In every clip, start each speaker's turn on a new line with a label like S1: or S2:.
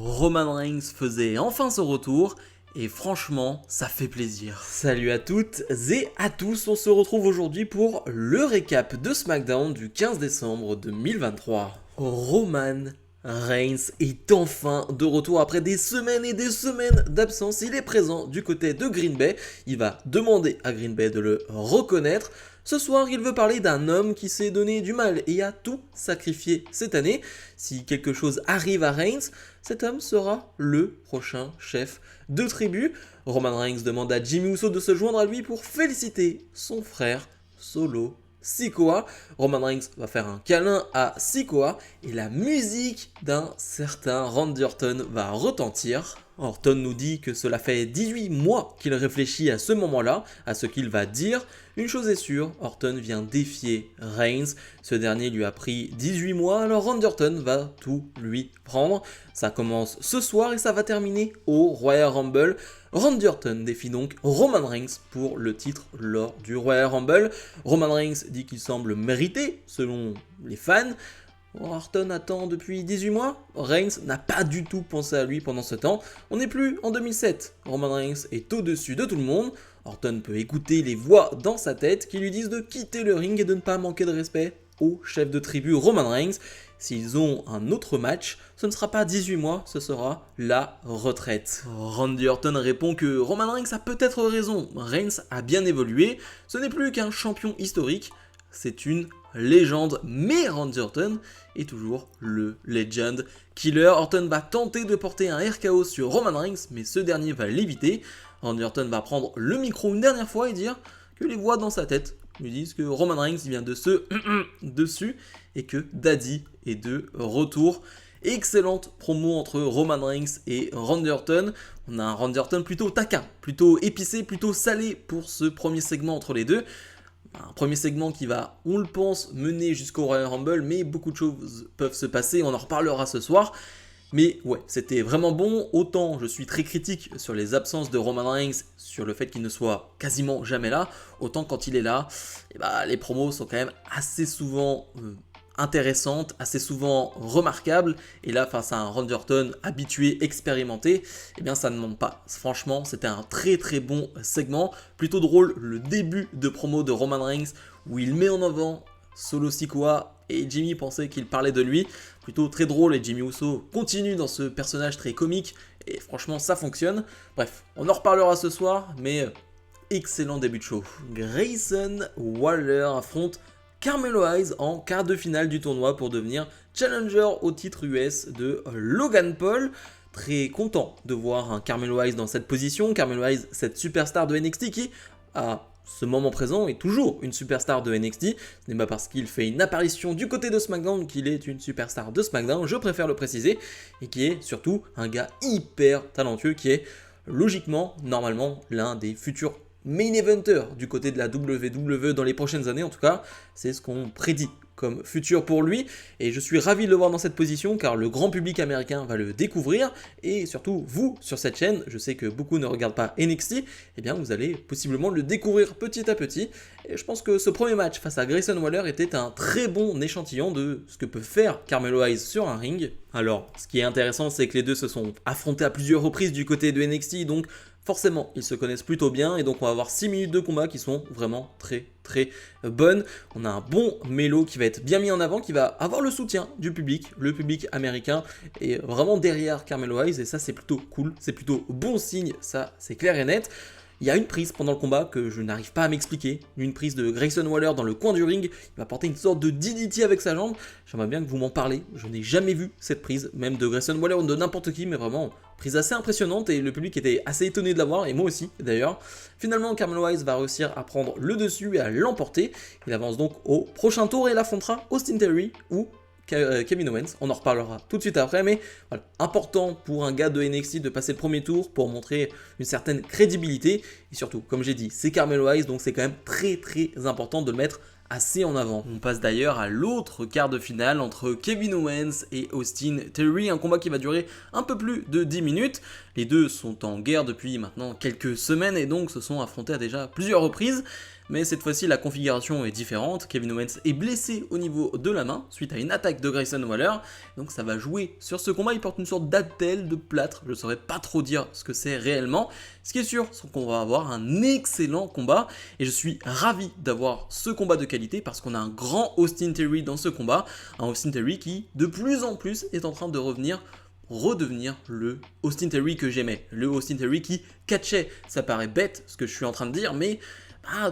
S1: Roman Reigns faisait enfin son retour et franchement, ça fait plaisir. Salut à toutes et à tous, on se retrouve aujourd'hui pour le récap de SmackDown du 15 décembre 2023. Roman Reigns est enfin de retour après des semaines et des semaines d'absence. Il est présent du côté de Green Bay. Il va demander à Green Bay de le reconnaître. Ce soir, il veut parler d'un homme qui s'est donné du mal et a tout sacrifié cette année. Si quelque chose arrive à Reigns, cet homme sera le prochain chef de tribu. Roman Reigns demande à Jimmy Uso de se joindre à lui pour féliciter son frère Solo Sikoa. Roman Reigns va faire un câlin à Sikoa et la musique d'un certain Randy Orton va retentir. Orton nous dit que cela fait 18 mois qu'il réfléchit à ce moment-là, à ce qu'il va dire. Une chose est sûre, Orton vient défier Reigns. Ce dernier lui a pris 18 mois, alors Randy Orton va tout lui prendre. Ça commence ce soir et ça va terminer au Royal Rumble. Randy Orton défie donc Roman Reigns pour le titre lors du Royal Rumble. Roman Reigns dit qu'il semble mériter, selon les fans. Orton attend depuis 18 mois. Reigns n'a pas du tout pensé à lui pendant ce temps. On n'est plus en 2007. Roman Reigns est au-dessus de tout le monde. Orton peut écouter les voix dans sa tête qui lui disent de quitter le ring et de ne pas manquer de respect au chef de tribu Roman Reigns. S'ils ont un autre match, ce ne sera pas 18 mois, ce sera la retraite. Randy Orton répond que Roman Reigns a peut-être raison. Reigns a bien évolué. Ce n'est plus qu'un champion historique. C'est une légende, mais Randy Orton est toujours le Legend Killer. Orton va tenter de porter un RKO sur Roman Reigns, mais ce dernier va l'éviter. Randy Orton va prendre le micro une dernière fois et dire que les voix dans sa tête lui disent que Roman Reigns vient de se dessus et que Daddy est de retour. Excellente promo entre Roman Reigns et Randy Orton. On a un Randy Orton plutôt taquin, plutôt épicé, plutôt salé pour ce premier segment entre les deux. Un premier segment qui va, on le pense, mener jusqu'au Royal Rumble, mais beaucoup de choses peuvent se passer, on en reparlera ce soir. Mais ouais, c'était vraiment bon. Autant je suis très critique sur les absences de Roman Reigns, sur le fait qu'il ne soit quasiment jamais là, autant quand il est là, les promos sont quand même assez souvent intéressantes, assez souvent remarquables. Et là, face à un Randy Orton habitué, expérimenté, ça ne manque pas. Franchement, c'était un très très bon segment. Plutôt drôle, le début de promo de Roman Reigns, où il met en avant Solo Sikoa et Jimmy pensait qu'il parlait de lui. Plutôt très drôle et Jimmy Uso continue dans ce personnage très comique et franchement ça fonctionne. Bref, on en reparlera ce soir, mais excellent début de show. Grayson Waller affronte Carmelo Hayes en quart de finale du tournoi pour devenir challenger au titre US de Logan Paul. Très content de voir un Carmelo Hayes dans cette position. Carmelo Hayes, cette superstar de NXT qui a ce moment présent est toujours une superstar de NXT. Ce n'est pas parce qu'il fait une apparition du côté de SmackDown qu'il est une superstar de SmackDown, je préfère le préciser, et qui est surtout un gars hyper talentueux qui est logiquement, normalement, l'un des futurs main eventers du côté de la WWE dans les prochaines années. En tout cas, c'est ce qu'on prédit comme futur pour lui, et je suis ravi de le voir dans cette position car le grand public américain va le découvrir, et surtout vous sur cette chaîne, je sais que beaucoup ne regardent pas NXT, vous allez possiblement le découvrir petit à petit, et je pense que ce premier match face à Grayson Waller était un très bon échantillon de ce que peut faire Carmelo Hayes sur un ring. Alors, ce qui est intéressant, c'est que les deux se sont affrontés à plusieurs reprises du côté de NXT, donc forcément, ils se connaissent plutôt bien et donc on va avoir 6 minutes de combat qui sont vraiment très très bonnes. On a un bon mélo qui va être bien mis en avant, qui va avoir le soutien du public. Le public américain est vraiment derrière Carmelo Hayes et ça c'est plutôt cool, c'est plutôt bon signe, ça c'est clair et net. Il y a une prise pendant le combat que je n'arrive pas à m'expliquer, une prise de Grayson Waller dans le coin du ring, il va porter une sorte de DDT avec sa jambe, j'aimerais bien que vous m'en parlez, je n'ai jamais vu cette prise, même de Grayson Waller ou de n'importe qui, mais vraiment prise assez impressionnante et le public était assez étonné de la voir, et moi aussi d'ailleurs. Finalement, Carmelo Hayes va réussir à prendre le dessus et à l'emporter, il avance donc au prochain tour et il affrontera Austin Theory ou Kevin Owens, on en reparlera tout de suite après, mais voilà, important pour un gars de NXT de passer le premier tour pour montrer une certaine crédibilité, et surtout, comme j'ai dit, c'est Carmelo Hayes, donc c'est quand même très très important de le mettre assez en avant. On passe d'ailleurs à l'autre quart de finale entre Kevin Owens et Austin Theory, un combat qui va durer un peu plus de 10 minutes. Les deux sont en guerre depuis maintenant quelques semaines et donc se sont affrontés à déjà plusieurs reprises. mais cette fois-ci la configuration est différente. Kevin Owens est blessé au niveau de la main suite à une attaque de Grayson Waller, donc ça va jouer sur ce combat. Il porte une sorte d'attelle de plâtre, je ne saurais pas trop dire ce que c'est réellement. Ce qui est sûr, c'est qu'on va avoir un excellent combat et je suis ravi d'avoir ce combat de qualité parce qu'on a un grand Austin Theory dans ce combat, un Austin Theory qui de plus en plus est en train de redevenir le Austin Theory que j'aimais, le Austin Theory qui catchait. Ça paraît bête ce que je suis en train de dire, mais à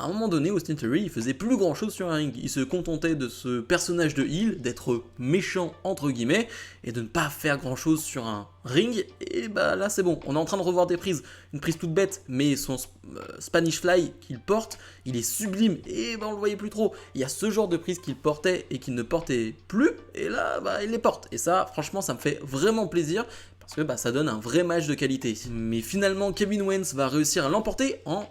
S1: un moment donné, Austin Theory, il faisait plus grand chose sur un ring. Il se contentait de ce personnage de heel, d'être méchant entre guillemets, et de ne pas faire grand chose sur un ring. Et bah là c'est bon, on est en train de revoir des prises. Une prise toute bête, mais son Spanish Fly qu'il porte, il est sublime, et bah on le voyait plus trop. Il y a ce genre de prise qu'il portait et qu'il ne portait plus, et là bah il les porte. Et ça, franchement, ça me fait vraiment plaisir. Parce que bah, ça donne un vrai match de qualité. Mais finalement, Kevin Owens va réussir à l'emporter en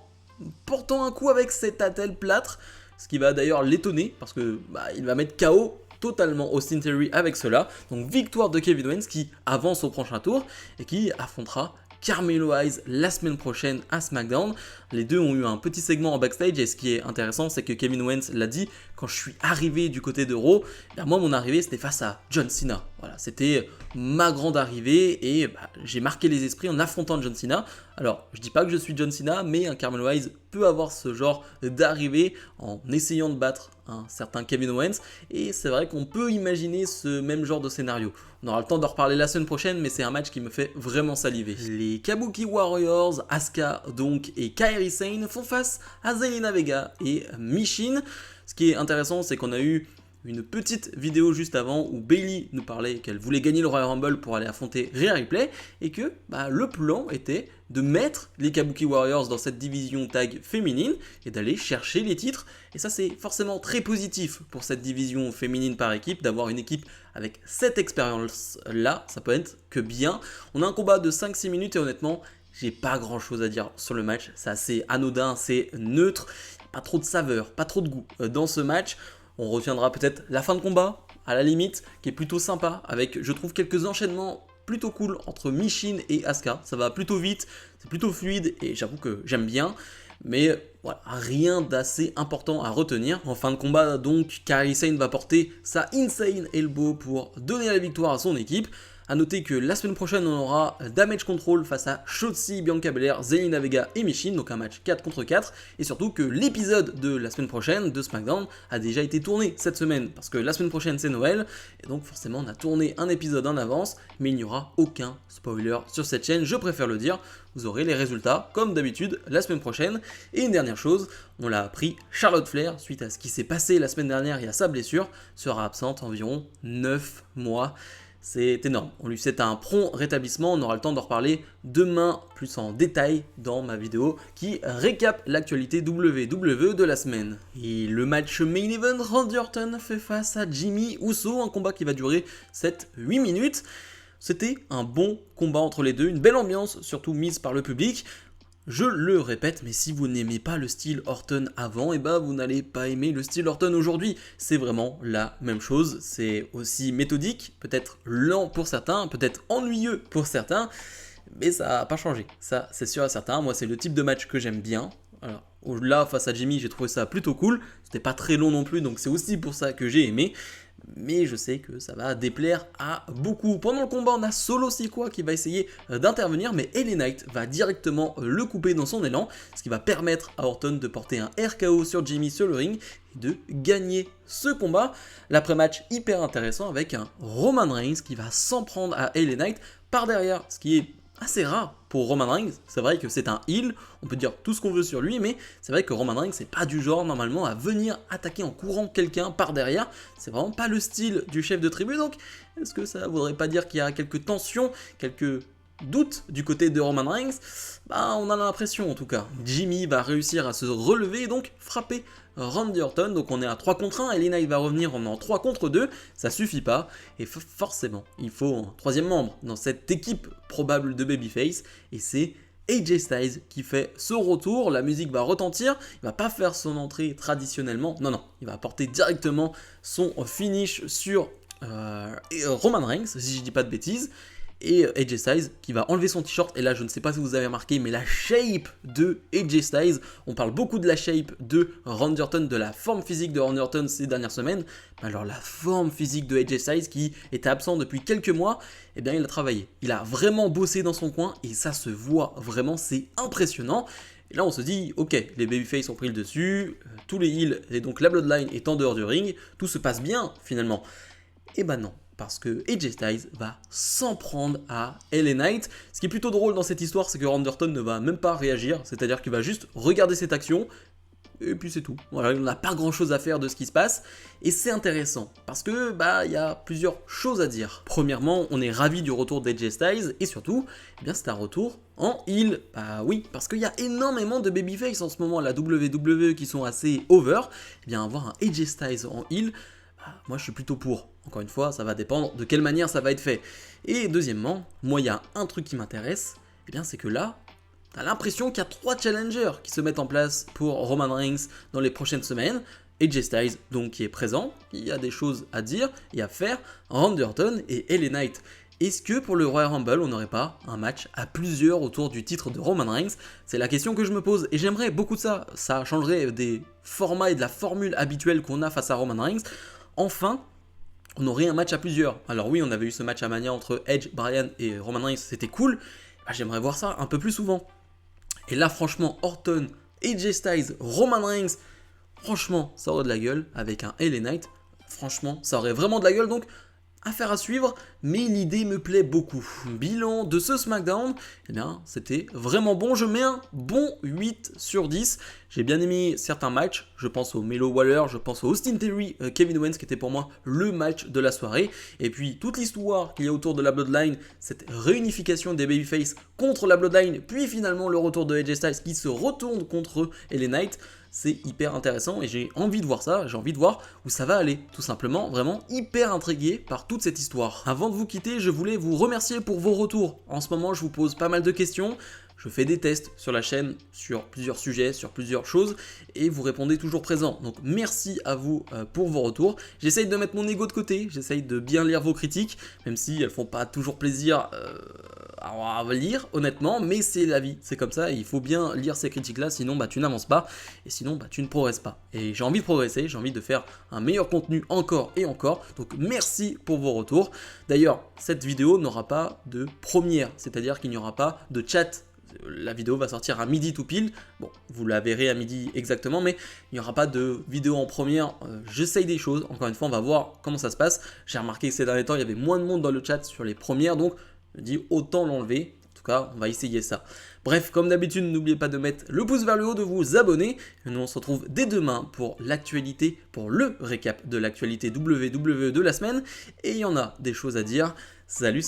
S1: portant un coup avec cette attelle plâtre, ce qui va d'ailleurs l'étonner parce que il va mettre KO totalement Austin Theory avec cela. Donc victoire de Kevin Owens qui avance au prochain tour et qui affrontera Carmelo Hayes la semaine prochaine à SmackDown. Les deux ont eu un petit segment en backstage et ce qui est intéressant, c'est que Kevin Owens l'a dit, quand je suis arrivé du côté de Raw, moi mon arrivée c'était face à John Cena. Voilà, c'était ma grande arrivée et j'ai marqué les esprits en affrontant John Cena. Alors, je dis pas que je suis John Cena, mais un Carmelo Hayes peut avoir ce genre d'arrivée en essayant de battre un certain Kevin Owens. Et c'est vrai qu'on peut imaginer ce même genre de scénario. On aura le temps d'en reparler la semaine prochaine, mais c'est un match qui me fait vraiment saliver. Les Kabuki Warriors, Asuka donc et Kairi Sane font face à Zelina Vega et Michin. Ce qui est intéressant, c'est qu'on a eu une petite vidéo juste avant où Bayley nous parlait qu'elle voulait gagner le Royal Rumble pour aller affronter Rhea Ripley et que le plan était de mettre les Kabuki Warriors dans cette division tag féminine et d'aller chercher les titres. Et ça c'est forcément très positif pour cette division féminine par équipe, d'avoir une équipe avec cette expérience là, ça peut être que bien. On a un combat de 5-6 minutes et honnêtement, j'ai pas grand chose à dire sur le match, c'est assez anodin, c'est neutre, pas trop de saveur, pas trop de goût dans ce match. On retiendra peut-être la fin de combat, à la limite, qui est plutôt sympa, avec, je trouve, quelques enchaînements plutôt cool entre Michin et Asuka. Ça va plutôt vite, c'est plutôt fluide, et j'avoue que j'aime bien. Mais voilà, rien d'assez important à retenir. En fin de combat, donc, Kairi Sane va porter sa Insane Elbow pour donner la victoire à son équipe. A noter que la semaine prochaine, on aura Damage Control face à Shotzi, Bianca Belair, Zelina Vega et Michin, donc un match 4 contre 4. Et surtout que l'épisode de la semaine prochaine de SmackDown a déjà été tourné cette semaine, parce que la semaine prochaine c'est Noël, et donc forcément on a tourné un épisode en avance, mais il n'y aura aucun spoiler sur cette chaîne, je préfère le dire. Vous aurez les résultats, comme d'habitude, la semaine prochaine. Et une dernière chose, on l'a appris, Charlotte Flair, suite à ce qui s'est passé la semaine dernière et à sa blessure, sera absente environ 9 mois. C'est énorme, on lui souhaite un prompt rétablissement, on aura le temps d'en reparler demain plus en détail dans ma vidéo qui récap l'actualité WWE de la semaine. Et le match main event, Randy Orton fait face à Jimmy Uso, un combat qui va durer 7-8 minutes. C'était un bon combat entre les deux, une belle ambiance surtout mise par le public. Je le répète, mais si vous n'aimez pas le style Orton avant, vous n'allez pas aimer le style Orton aujourd'hui. C'est vraiment la même chose, c'est aussi méthodique, peut-être lent pour certains, peut-être ennuyeux pour certains, mais ça n'a pas changé, ça c'est sûr et certain. Moi c'est le type de match que j'aime bien. Alors là, face à Jimmy, j'ai trouvé ça plutôt cool, c'était pas très long non plus, donc c'est aussi pour ça que j'ai aimé. Mais je sais que ça va déplaire à beaucoup. Pendant le combat, on a Solo Sikoa qui va essayer d'intervenir, mais LA Knight va directement le couper dans son élan, ce qui va permettre à Orton de porter un RKO sur Jimmy sur le ring et de gagner ce combat. L'après-match hyper intéressant avec un Roman Reigns qui va s'en prendre à LA Knight par derrière, ce qui est assez rare pour Roman Reigns. C'est vrai que c'est un heel, on peut dire tout ce qu'on veut sur lui, mais c'est vrai que Roman Reigns c'est pas du genre normalement à venir attaquer en courant quelqu'un par derrière, c'est vraiment pas le style du chef de tribu. Donc est-ce que ça voudrait pas dire qu'il y a quelques tensions, quelques doutes du côté de Roman Reigns? On a l'impression en tout cas. Jimmy va réussir à se relever et donc frapper Randy Orton, donc on est à 3 contre 1, et LA Knight va revenir, on est en 3 contre 2, ça suffit pas, et forcément, il faut un troisième membre dans cette équipe probable de Babyface, et c'est AJ Styles qui fait ce retour. La musique va retentir, il va pas faire son entrée traditionnellement, non, il va apporter directement son finish sur Roman Reigns, si je dis pas de bêtises. et AJ Styles qui va enlever son t-shirt. Et là, je ne sais pas si vous avez remarqué, mais la shape de AJ Styles, on parle beaucoup de la shape de Randy Orton, de la forme physique de Randy Orton ces dernières semaines. Alors la forme physique de AJ Styles qui était absent depuis quelques mois, eh bien il a travaillé. Il a vraiment bossé dans son coin et ça se voit vraiment, c'est impressionnant. Et là on se dit, ok, les babyface ont pris le dessus, tous les heels et donc la bloodline est en dehors du ring, tout se passe bien finalement. Et bah non, parce que AJ Styles va s'en prendre à LA Knight. Ce qui est plutôt drôle dans cette histoire, c'est que Randy Orton ne va même pas réagir, c'est-à-dire qu'il va juste regarder cette action, et puis c'est tout. Voilà, il n'a pas grand chose à faire de ce qui se passe. Et c'est intéressant, parce que il y a plusieurs choses à dire. Premièrement, on est ravi du retour d'AJ Styles, et surtout, eh bien c'est un retour en heel. Bah oui, parce qu'il y a énormément de babyface en ce moment à la WWE qui sont assez over. Eh bien avoir un AJ Styles en heel, moi je suis plutôt pour. Encore une fois, ça va dépendre de quelle manière ça va être fait. Et deuxièmement, moi il y a un truc qui m'intéresse, eh bien c'est que là, t'as l'impression qu'il y a 3 challengers qui se mettent en place pour Roman Reigns dans les prochaines semaines. AJ Styles, donc qui est présent, il y a des choses à dire et à faire, Randy Orton et LA Knight. Est-ce que pour le Royal Rumble, on n'aurait pas un match à plusieurs autour du titre de Roman Reigns? C'est la question que je me pose et j'aimerais beaucoup de ça. Ça changerait des formats et de la formule habituelle qu'on a face à Roman Reigns. Enfin, on aurait un match à plusieurs. Alors oui, on avait eu ce match à Mania entre Edge, Bryan et Roman Reigns, c'était cool. J'aimerais voir ça un peu plus souvent. Et là, franchement, Orton, AJ Styles, Roman Reigns, franchement, ça aurait de la gueule avec un LA Knight. Franchement, ça aurait vraiment de la gueule. Donc, affaire à suivre, mais l'idée me plaît beaucoup. Bilan de ce SmackDown, eh bien, c'était vraiment bon. Je mets un bon 8 sur 10. J'ai bien aimé certains matchs. Je pense au Melo Waller, je pense au Austin Theory, Kevin Owens, qui était pour moi le match de la soirée. Et puis, toute l'histoire qu'il y a autour de la Bloodline, cette réunification des babyface contre la Bloodline, puis finalement le retour de AJ Styles qui se retourne contre LA Knight. C'est hyper intéressant et j'ai envie de voir ça, j'ai envie de voir où ça va aller, tout simplement, vraiment hyper intrigué par toute cette histoire. Avant de vous quitter, je voulais vous remercier pour vos retours. En ce moment, je vous pose pas mal de questions, je fais des tests sur la chaîne, sur plusieurs sujets, sur plusieurs choses, et vous répondez toujours présent. Donc merci à vous pour vos retours. J'essaye de mettre mon ego de côté, j'essaye de bien lire vos critiques, même si elles font pas toujours plaisir à lire honnêtement, mais c'est la vie, c'est comme ça, et il faut bien lire ces critiques là, sinon tu n'avances pas, et sinon tu ne progresses pas. Et j'ai envie de progresser, j'ai envie de faire un meilleur contenu encore et encore, donc merci pour vos retours. D'ailleurs, cette vidéo n'aura pas de première, c'est-à-dire qu'il n'y aura pas de chat. La vidéo va sortir à midi tout pile, bon vous la verrez à midi exactement, mais il n'y aura pas de vidéo en première. J'essaye des choses, encore une fois on va voir comment ça se passe. J'ai remarqué que ces derniers temps il y avait moins de monde dans le chat sur les premières, donc je me dis autant l'enlever. En tout cas on va essayer ça. Bref, comme d'habitude n'oubliez pas de mettre le pouce vers le haut, de vous abonner, et nous on se retrouve dès demain pour l'actualité, pour le récap de l'actualité WWE de la semaine, et il y en a des choses à dire. Salut.